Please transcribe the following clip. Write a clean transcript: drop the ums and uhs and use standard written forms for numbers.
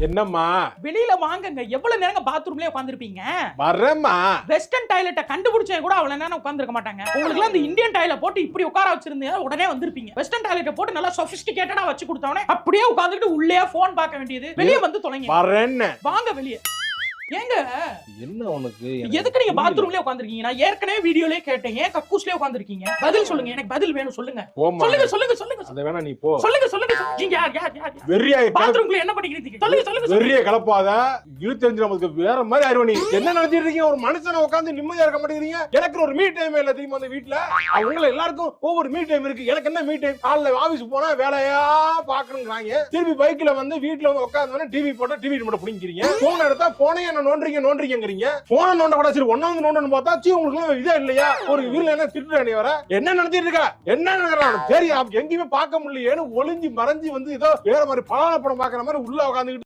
என்னம்மா வெளியில வாங்குங்க. எவ்வளவு நேரம் பாத்ரூம்லயே உட்கார்ந்திருப்பீங்க? வரேம்மா. வெஸ்டர்ன் டாய்லெட்ட கண்டுபிடிச்சே கூட அவ்வளவு நேரம் உட்கார்ந்திருக்க மாட்டாங்க. உங்களுக்கு அந்த இந்தியன் டாய்லெட் போட்டு இப்படி உட்கார வச்சிருந்தீங்க உடனே வந்திருப்பீங்க. வெஸ்டர்ன் டாய்லெட்ட போட்டு நல்லா சொபிஸ்டிகேட்டடா வச்சு கொடுத்தவனே அப்படியே உட்கார்ந்துட்டு உள்ளே போன் பார்க்க வேண்டியது. வெளியே வந்து தொலைங்க. வரேன்னு வாங்க வெளியே. ஏங்க என்ன உனக்கு? எதுக்கு நீங்க பாத்ரூம்லயே உட்கார்ந்திருக்கீங்க? நான் ஏற்கனவே வீடியோலயே கேட்டேன். ஏன் கக்கூஸ்லயே உட்கார்ந்திருக்கீங்க? பதில் சொல்லுங்க. எனக்கு பதில் வேணும். சொல்லுங்க. சொல்லுங்க சொல்லுங்க சொல்லுங்க. அத வேணா நீ போ. சொல்லுங்க சொல்லுங்க. நீங்க யார்? வெறியா பாத்ரூம்ல என்ன பண்ணிக்கிறீங்க? சொல்லுங்க சொல்லுங்க. வெறியா கலப்பாத. இது தெரிஞ்சு நமக்கு வேற மாதிரி ஆயிரும். நீ என்ன நினைச்சிட்டு இருக்கீங்க? ஒரு மனுஷனை உட்கார்ந்து நிம்மதியா இருக்க மாட்டேங்கிறீங்க. எனக்கு ஒரு மீ டைம் இல்ல தெரியுமா? அந்த வீட்ல அவங்கள எல்லாருக்கும் ஒவ்வொரு மீ டைம் இருக்கு. எனக்கு என்ன மீ டைம்? காலைல ஆபீஸ் போனா வேலையா பாக்கணும்ங்கறாங்க. திருப்பி பைக்ல வந்து வீட்ல வந்து உட்கார்ந்தோனே டிவி போட்டா டிவி ரிமோட் புடிங்கிறீங்க. போன் எடுத்தா போனே என்ன நோன்றீங்க. போன நோண்ட கூட சரி ஒண்ணாவது நோண்டன்னு பார்த்தா சீ உங்களுக்கு இதே இல்லையா? ஒரு வீட்ல என்ன திட்டுற நீ வர? என்ன நினைச்சிட்டு இருக்க? என்ன நினைக்கிறான்? தெரியும் எங்கேயுமே பார்க்க முடியலையேன்னு ஒளிஞ்சு மறைஞ்சு வந்து ஏதோ வேற மாதிரி படம் பாக்குற மாதிரி உள்ள உட்கார்ந்து